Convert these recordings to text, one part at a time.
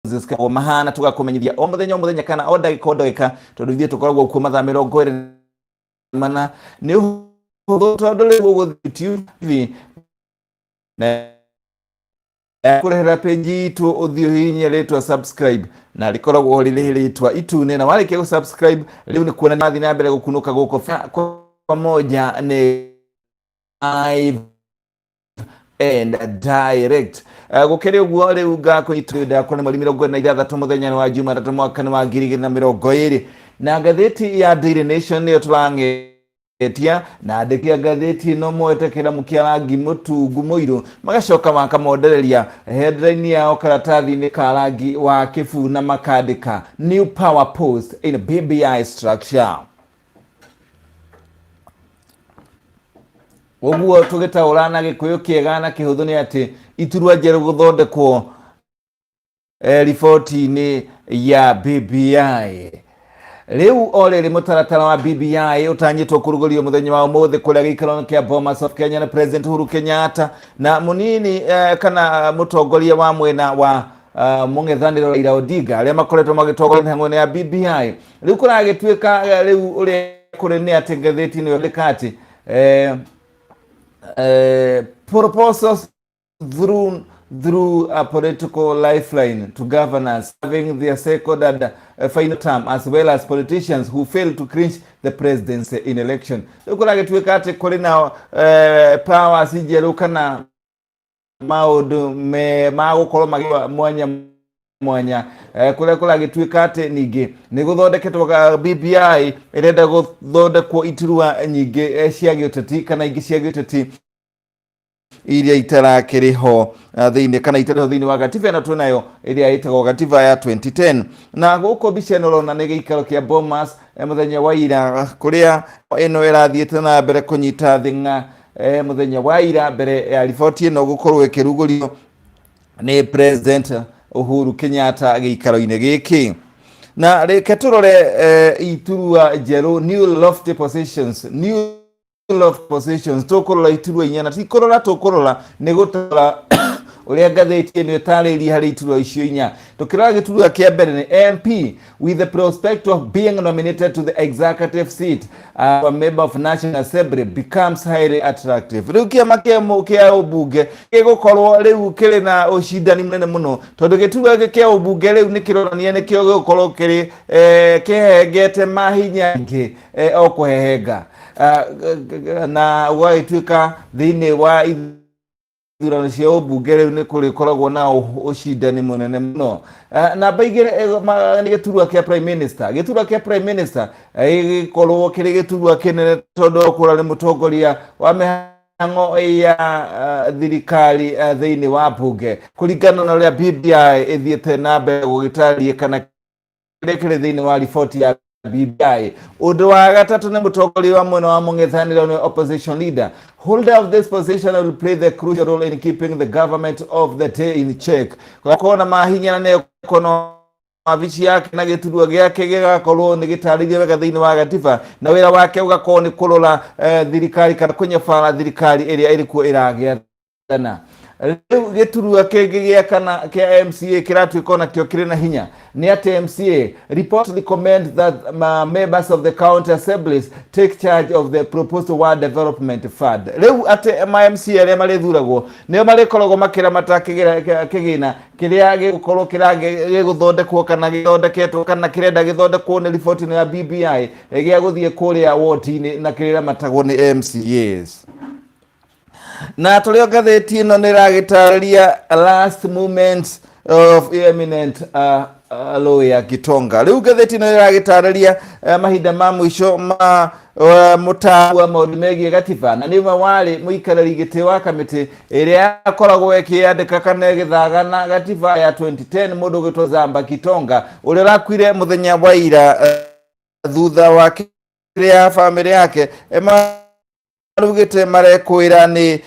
zisika mahana tugakumenyithia o muthenya kana o ndagika tonduithie tukoragwo ku mathaa 20 mana ni huthu tondu riu guthitio TV na kurehera page itu uthio hinya letwa subscribe na likoragwo liliritwa itune na wale kia subscribe leo ni kuona nathi na mbere gukunuka guko pamoja ni live and direct gukere uguo riu ngako itwida kone mweri 26 muthenya wa Jumatatu mwaka wa 2020 na gatheti ya Daily Nation niyo turangetia na andiki gatheti no mwetekera mukiarangi mutungu muiru magacoka makamondereria headline yao karatathi ni karangi wa kifu na makandika new power post in BBI structure. Oguo tugitaurana gikuyu kiegana kihuthu ni ati iturwa njeru guthondekwo riboti ni ya BBI. Riu orere mutaratara wa BBI utanyitwo kurugurio muthenya wa umuthi kuria gikaro kia Bomas of Kenya na President Uhuru Kenyatta na munini kana mutongoria wa mwena wa mung'ethaniro Raila Odinga aria makoretwo magitongoria hamwe na BBI. Riu kuragituika riu uria kuri ni ati ngatheti ni ndikati proposals through a political lifeline to governors having their second and final term, as well as politicians who fail to clinch the presidency in election. Ukuragituika ati kuri na powers ijeru kana maundu me magukorwo magiwa mwanya kuria kuragituika ati ningi ni guthondeketwo BBI irenda guthondekwo iturwa nyingi cia giuteti kana ingi cia giuteti iria itarakiriho thiini kana itariho thiini wa gatiba ino tunayo iria itagwo gatiba ya 2010 na guko bica no rona ni gikaro kia Bomas muthenya wa ira kuria ino irathiete na mbere kunyita thinga muthenya wa ira mbere ya riboti ino gukorwo ikirugurio ni President Uhuru Kenyatta gikaro-ini giki na reke turore iturwa njeru new lofty positions tukurora iturwa inyana tukurora ni gutora uria gatheti ni tariri hari iturwa icio inya tukirora giturwa kia mbere ni MP with the prospect of being nominated to the executive seat a member of National Assembly becomes highly attractive. Riu kia makemo kia ubunge gigukorwo riu kiri na ucindani munene muno tondu giturwa kia ubunge riu ni kirorania ni kio gigukorwo kiri kihengete mahinya ngi o kuhehenga na waituika thiini wa ithurano cia ubunge riu ni kurikoragwo na ucindani munene muno na baigire ni giturwa kia prime minister gikorwo kiri giturwa kinene tondu kurari mutongoria wa mihango ya thirikari thiini wa bunge kuringana na uria BBI ithiete na mbere gugitaria kana kiri thiini wa riboti ya BBI. Undu wa gatatu ni mutongoria wa mwena wa mung'ethaniro ni opposition leader. Holder of this position will play the crucial role in keeping the government of the day in check. Kwa kuona mahinya na nekono avici yake na giturwa giake gigakorwo ni gitaririo wega thiini wa gatiba na wira wake ugakorwo ni kurora thirikari kana kunyabara thirikari iria irikuo iragiathana. Riu giturwa kigia kana kia MCA kiratuika na kio kiri na hinya ni ati MCA report recommend that members of the county assemblies take charge of the proposed ward development fund. Riu ati MCA aria marithuragwo nio marikoragwo makira matakigira kigina kiria gigukorwo kirage guthondekwo kana githondeketwo kana kirenda githondekwo ni report ya BBI gia guthie kuria ward-ini na kirira matagwo ni MCAs. Na tulio gatheti ino niragitararia last moments of eminent lawyer Gitonga. Riu gatheti ino niragitararia mahinda ma mwisho ma mutawa maundu megie gatiba na ni wari muikarari giti wa kamiti iria akoragwo ekiandika kana githagana gatiba ya 2010 mundu gitwo Zamba Gitonga uria rakwire muthenya wa ira thutha wa kiria family yake rugite marekwira ni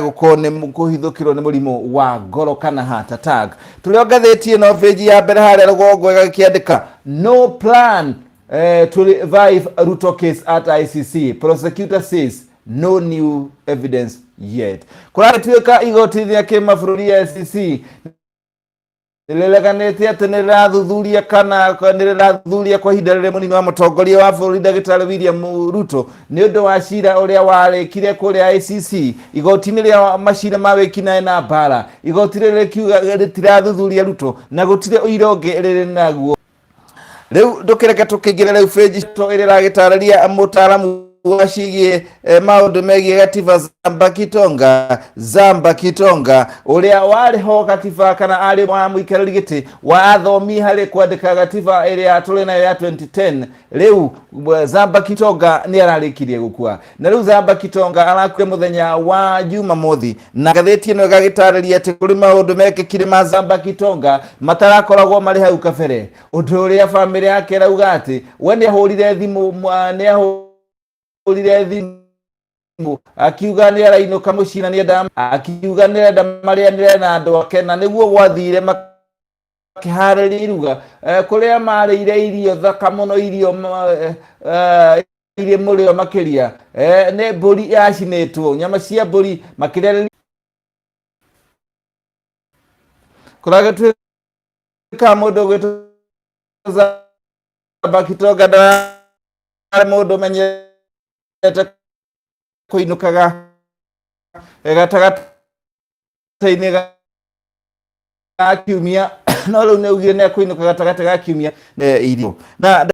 gukone kuhithukirwo ni murimu wa ngoro kana heart attack. Tulio gatheti ino page ya mbere haria rugongo gakiandika no plan to revive Ruto case at I.C.C. Prosecutor says no new evidence yet. Kuratuika igoti ya kimabũrũri I.C.C Nĩrĩreganĩte atĩ nĩrĩrathuthuria kana nĩrĩrathuthuria kwa ihinda rĩrĩ mũnini wa mũtongoria wa bũrũri Ndagĩtarĩ William Ruto nĩ ũndũ wa cira ũrĩa warĩkire kũrĩa I.C.C igoti-inĩ rĩa macira ma wĩkinaĩ na mbara. Igoti rĩrĩ rĩkiuga rĩtirathuthuria Ruto na gũtirĩ ũira ũngĩ rĩrĩ naguo. Rĩu ndũkĩreke tũkĩingĩre rĩu page ĩrĩa ĩragĩtarĩria mũtaaramu wacigie maundu megie gatiba Zamba Kitonga uria wari ho gatiba kana ari wa muikariri giti wa athomi hari kwandika gatiba iria tuli nayo ya 2010. Riu Zamba Kitonga ni ararikirie gukua na riu Zamba Kitonga arakuire muthenya wa Jumamothi na gatheti ino gagitariria ati kuri maundu mekikire ma Zamba Kitonga matarakoragwo mari hau kabere. Undu uria family yake rauga ati we ni ahurire thimu thimu akiuga ni arainũka mũcina ni enda akiuga ni enda marianire na andu ake na niguo gwathire makiharĩria iruga kuria marĩire irio thaka mũno irio irie mũrĩo makiria ni mbũri yacinĩtwo nyama cia mbũri makĩrĩa kuragĩtuĩka mũndũ gwĩtwo Zamba Kitonga ndarĩ mũndũ menye kuinukaga gatagatä-inĩ ga kiumia no rĩu nĩaugire nĩ akuinuka gatagatä ga kiumia irio na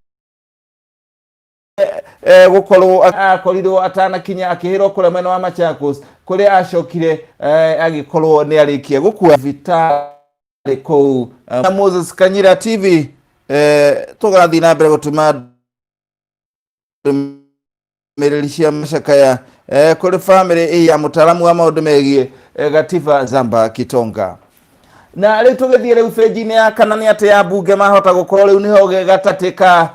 gukorwo akorirwo atanakinya akĩhĩrwo kũrĩa mwena wa Machakos kũrĩa acokire agĩkorwo nĩ arĩkia gũkua thibitarĩ kũu. Moses Kanyira TV tũgathiĩ na mbere gũtũma mereri cia macakaya kuri family ya mutaalamu wa maundu megie gatiba Zamba Kitonga. Na riu tugithie riu page-ini ya kana ni ati ya bunge mahota gukorwo riu niho gatatika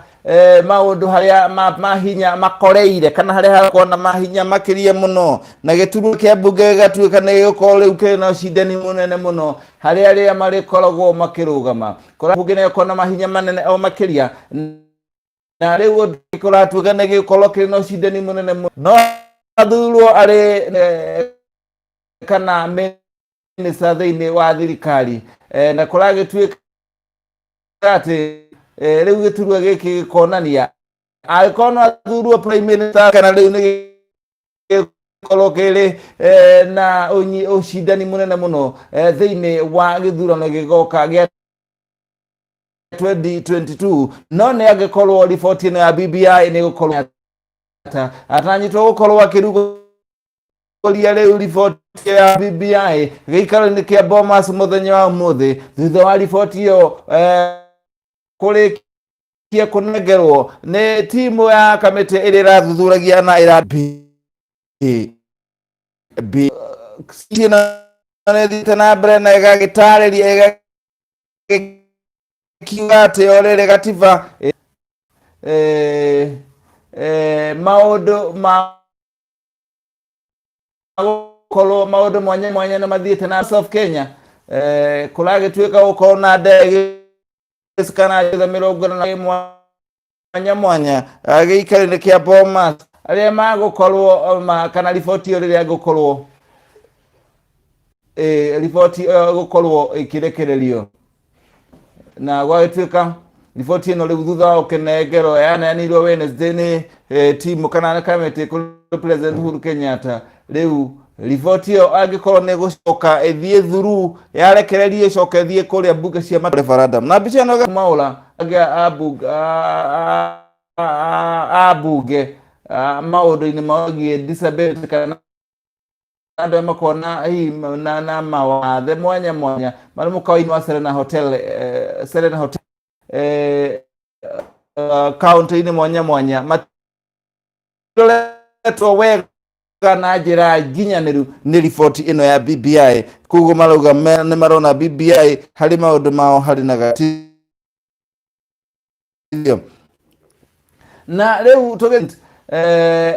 maundu haria mahinya makoreire kana haria hakona mahinya makirie muno na gituru kia bunge gatuika ni gukorwo riu kina ucindani munene muno haria ria marikoragwo makirugama kora bunge ni gukona mahinya manene o makiria na riu kuratuika ni gikorwo kina ucindani munene muno no athurwo ari kana minister thĩinĩ wa thirikari na kuragĩtuĩka ati riu gĩturwa gĩkĩ gĩkonania angĩkorwo no athurwo prime minister kana riu nĩ gĩkorwo kĩrĩ na ũcindani mũnene mũno thĩinĩ wa gĩthurano gĩgoka gĩa 2022 no nĩ angĩkorwo riboti ĩno ya BBI nĩ gũkorwo atanyitwo gũkorwo akĩrugũria rĩu riboti ya BBI gĩikaro-inĩ kĩa Bomas mũthenya wa ũmũthĩ thutha wa riboti ĩyo kũrĩkia kũnengerwo nĩ timu ya kamĩtĩ ĩrĩa ĩrathuthuragia na nĩthiĩte na mbere na ĩgagĩtarĩria ĩgĩkiuga atĩ o rĩrĩ gatiba maundu makorwo maundu mwanya mwanya na mathiĩte na South Kenya kuragĩtuĩka gũkorwo na ndege kana mĩrongo na mwanya mwanya gĩikaro-inĩ kĩa Bomas arĩa magũkorwo kana riboti ĩyo rĩrĩa gũkorwo riboti gũkorwo ĩkĩrekererio na gwagĩtuĩka riboti ĩno rĩu thutha wa gũkĩnengerwo yaneanirwo Wednesday nĩ timu kana kamĩtĩ kũrĩ President Uhuru Kenyatta. Rĩu riboti ĩyo angĩkorwo nĩ gũcoka ĩthiĩ through yarekererio ĩcoke ĩthiĩ kũrĩa mbunge cia referendum na mbica ĩno maũra abunge maũndũ-inĩ maũgiĩ disability kana andũ makona na mawathe mwanya mwanya marĩ mũkawa-inĩ wa Serena Hotel kaunti-inĩ mwanya mwanya matoretwo wega na njĩra nginyanĩru nĩ riboti ĩno ya BBI. Koguo marauga nĩ marona BBI harĩ maũndũ mao harĩ na gatiba na rĩu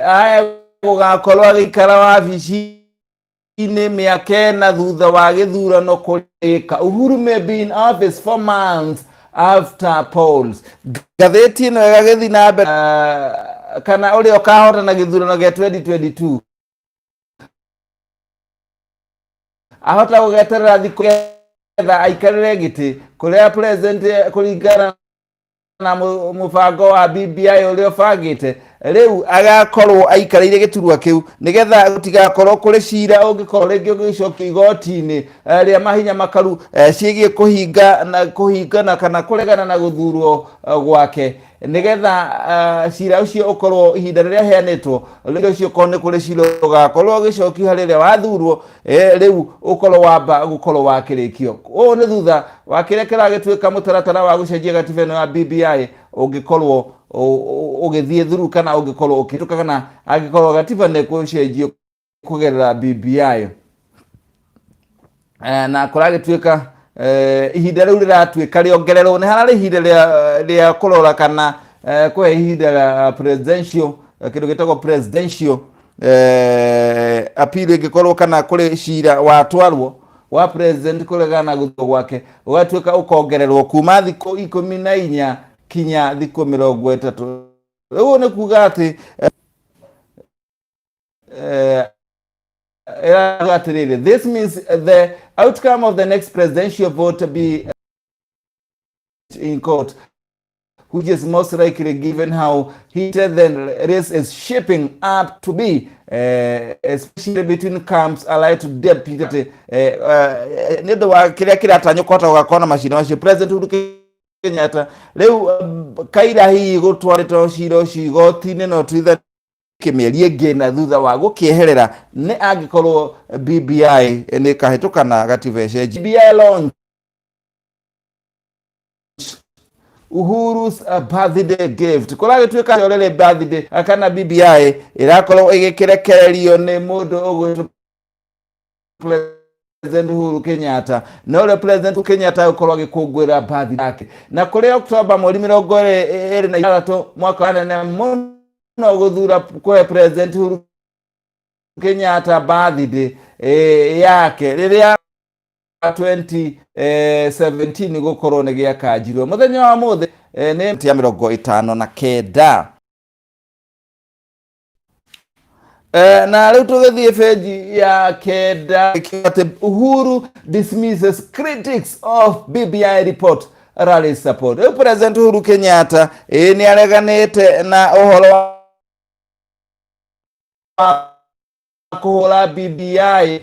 aya gũgakorwo agĩikara wabici-inĩ mĩaka ĩna thutha wa gĩthurano kũrĩka. Uhuru may be in office for months after polls. Gatheti ĩno ĩgagĩthiĩ na mbere kana ũrĩa ũkahotana gĩthurano gĩa 2022 ahota gũgeterera thikũ getha aikarĩre gĩtĩ kuria president kuringana na mubango wa BBI uria bangite riu agakorwo aikarire giturwa kiu nigetha gutigakorwo kuri cira ungikorwo ringi ugicokio igoti-ini ria mahinya makaru ciigie kuhingana kana kuregana na guthurwo gwake nigetha cira ucio ukorwo ihinda riria heanitwo riu ucio kone kuri cira ugakorwo ugicokio hari ria wathurwo riu ukorwo wamba gukorwo wakirikio u ni thutha wa kiria kiragituika mutaratara wa gucenjia gatiba ino ya BBI ungikorwo ugithie thuru kana ungikorwo ukituka kana agikorwo gatiba ne kucenjio kugerera BBI na kuragituika ihinda riu riratuika riongererwo ni harari ihinda ria kurora kana kwe ihinda ria presidential kindu gitagwo presidential appeal igikorwo kana kuri cira watwarwo wa president kuregana guthurwo gwake ugatuika ukongererwo kuma thiku 14 kinya thiku 30 riu ni kuga ati this means the outcome of the next presidential vote be in court, which is most likely given how heated the race is shaping up to be, especially between camps allied to deputy nido wa kiria kiratanyo kota ugakona mashina wa president Uhuru Kenyatta riu kaira hii gutwarita cira ucio igoti-ini no twitha kimieri ingi na thutha wa gukieherera ni angikorwo BBI ni kahitukana gatiba cenji BBI launch Uhuru's birthday gift kuragituika orele birthday kana BBI irakorwo igikirekererio ni mundu ugwitwo President Uhuru Kenyatta no le President Kenyatta ukorwo agikungwira birthday yake na kuri October 23 mwaka wa nene no guthura kwa President Uhuru Kenyatta birthday yake riria 2017 gukorwo ni giakajirwo muthenya wa muthi ni 59 na riu tugithie feji ya kenda Uhuru dismisses critics of BBI report rally support. President Uhuru Kenyatta ni areganite na uhoro wa kuhura BBI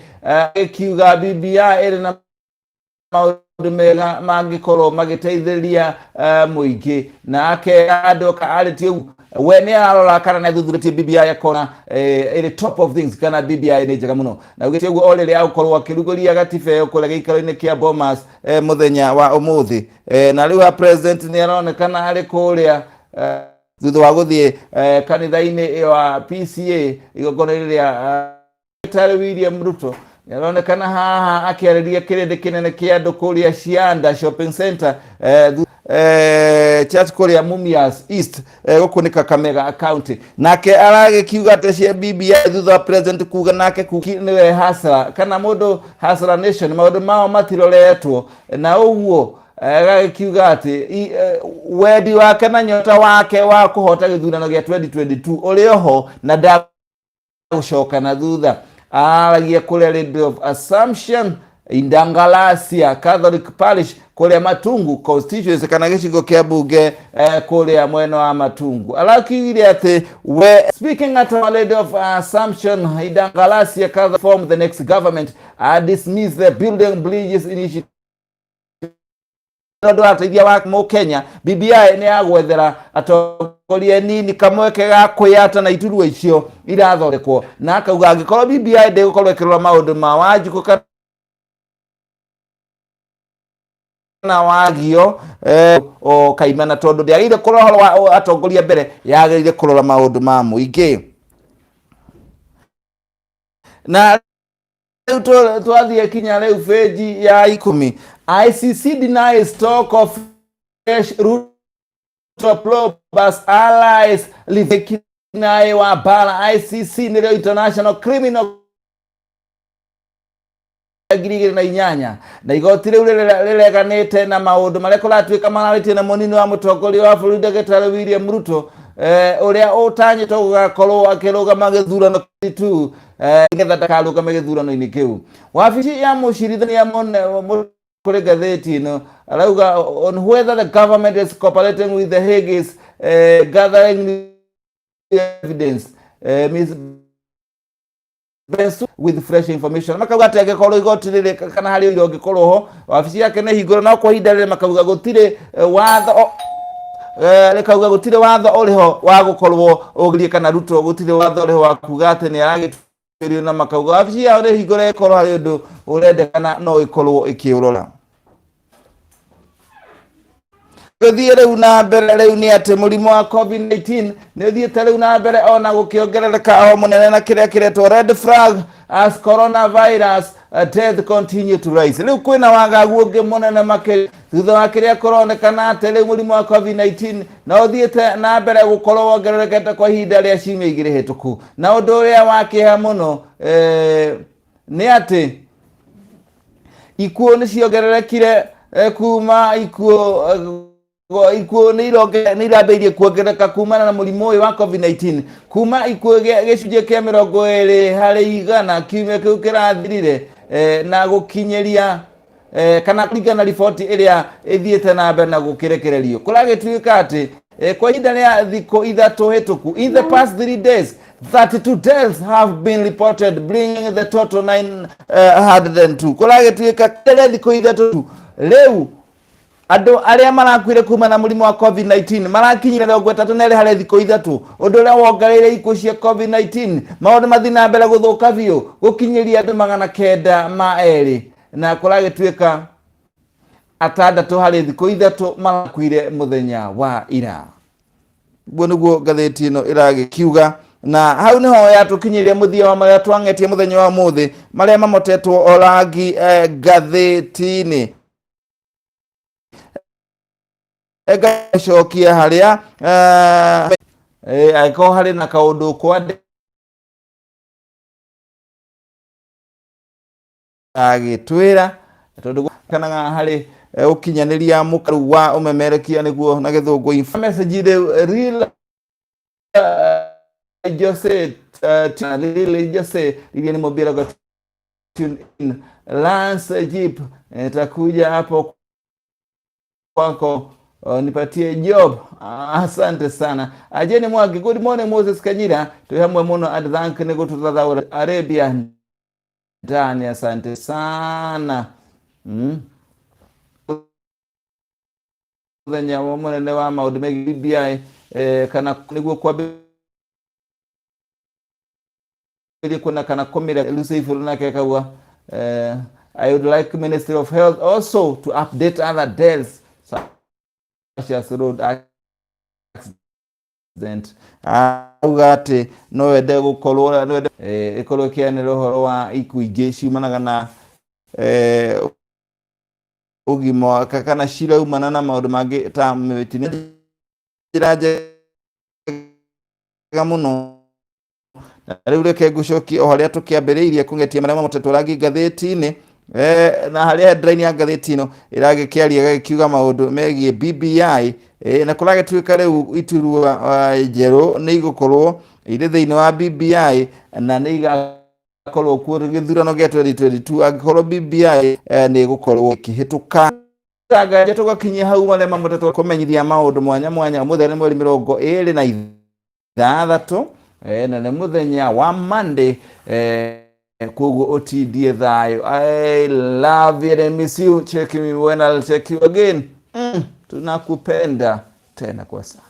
ikiuga BBI iri na maundu mega mangikorwo magiteithĩrĩria muingi na akendoka aritie we ni arora kana na thuthuretie BBI akona iri top of things kana BBI ni njega muno na ugitie uguo orire akorwo akiruguria gatiba yo kure giikaro-ini kia Bomas muthenya wa umuthi na riu president ni aronekana ari kuria thutha wa guthie kanitha-ini wa PCA igongona riria William Ruto yaronekana haha akiariria kirindi kinene kia andu kuria Cianda shopping center church kuria Mumias East gukunika Kakamega County nake aragikiuga ati cia BBI thutha president kuga nake kuki niwe hasara kana mundu hasara nation maundu mao matiroretwo na uguo agakiuga ati wedi wake na nyota wake wa kuhota githurano gia 2022 urioho na ndagucoka na thutha aragia kuria Lady of Assumption Indangalasia Catholic Parish kuria Matungu constituency kana gicigo kia bunge kuria mwena wa Matungu alakiire ati we speaking at Our Lady of Assumption Indangalasia Catholic form the next government dismiss the building bridges initiative ndo ateithia wa mu Kenya BBI ni agwethera atongoria nini kamweke ga kuyata na iturwa icio irathondekwo na akauga angikorwo BBI ndigukorwo ikirora maundu ma Wanjiku na wagio o kaimana tondu ndiagire kurora atongoria mbere yagirire kurora maundu ma muingi na twathie kinya riu feji ya 10 I.C.C denies talk of fresh Ruto plus allies living wa bala I.C.C ni International Criminal agirigire na inyanya na igoti riu rireganite na maundu maria kuratuika mararitie na munini wa mutongoria wa bũrũri Ndagĩtarĩ William Ruto uria utanyitwo gugakorwo akirugama githurano tu nigetha ndakarugame githurano-ini kiu wabici ya mucirithania kuri gatheti ino arauga on whether the government is cooperating with the Hague's gathering evidence with fresh information. Makauga ati agikorwo igoti riri kana hari iro gikorwo ho wabici yake ne hingura no kwa hinda riri makauga gutire watho rekauga gutire watho uriho wa gukorwo ugirie kana Ruto gutire watho uriho wa kuga ati ni aragitwirio na makauga wabici yao ri hingura ikorwo hari undu urendekana no ikorwo ikiurora guthiä rä u na mbere rä u nä atä må rimå wa COVID-19 nä å thiä te rä u na mbere ona gå kä ongerereka o må nene na kä rä a kä retwo red flag as coronavirus death continue to rise. Rä u kwä na wagagu å ngä må nene makä thutha wa kä rä a kåronekana atä rä u må rimå wa COVID-19 na å thiä te na mbere gå korwo wongererekete kwa ihinda rä a ciumia igä rä hä tå ku na å ndå å rä a wakä ha må no nä atä ikuå nä ciongererekire kuma ikuo nä irambä kuongereka kumana na mũrimũ ũyũ wa COVID-19 kuma ikuo gĩcunjĩ kĩa 20 harĩ igana kiumia kĩu kĩrathirire na gũkinyĩria kana kũringana na riboti ĩrĩa ĩthiĩte na mbere na gũkĩrekererio kũragĩtuĩka atĩ kwa ihinda rĩa thikũ ithatũ hĩtũku in the past 3 days 32 deaths have been reported bringing the total 902 kũragĩtuĩka rĩa thikũ ithatũ rĩu andå arĩa marakuire kuma na mũrimũ wa COVID-19 marakinyire 32 harĩ thikũ ithatũ ũndũ ũrĩa wongereire ikuũ cia COVID-19 maũndũ mathiĩ na mbere gũthũka biũ gũkinyĩria andũ 902 na kũragĩtuĩka 6 harĩ thikũ ithatũ marakuire mũthenya wa ira. Guo nĩguo ngathĩti ĩno ĩragĩkiuga na hau nĩho yatũkinyĩria mũthia wa marĩa twang'etie mũthenya wa mũthĩ marĩa mamotetwo o rangi ngathĩti-inĩ egacokia haria aiko hari na kaundu kwa agitwira tondu kana hari ukinyaniria mukaru wa umemerekia niguo na githungu message real Jose ili ni mobile got tune in Lance Jeep takuja hapo kwako nipatie job. Asante sana Ajeni Mwagi. Good morning Moses Kanyira tuhamwe muno adthank ni gututhathaura Arabia ndani. Asante sana thenya wa munene wa maundu megi BBI kana niguo kwa kuna kana komira Lucifer nake kawa I would like Ministry of Health also to update other deaths road accident ugate no wende gukorwo no wende ikorwo kianira horo wa ikuũ ingĩ ciumanaga na ugima kana ciraumana na maũndũ mangĩ ta mĩtino njĩra njega mũno. Rĩu reke ngũcokie o harĩa tũkĩambĩrĩirie kũng'etia marĩa mamotetwo rangi ngathĩti-inĩ na harĩa headline ya ngathĩti ĩno ĩragĩkĩaria gĩkiuga maũndũ megiĩ BBI na kũragĩtuĩka rĩu iturwa njerũ nĩ igũkorwo irĩ thĩinĩ wa BBI na nĩ igakorwo kuo gĩthurano gĩa 2022 angĩkorwo BBI nĩ ĩgũkorwo ĩkĩhĩtũka. Ngaja tũgakinyia hau marĩa mamotetwo kũmenyithia maũndũ mwanya mwanya mũthenya mweri 26 na nĩ mũthenya wa Monday koguo otidie thayo. I love you and miss you. Check me when I'll check you again. Tunakupenda tena kwa sana.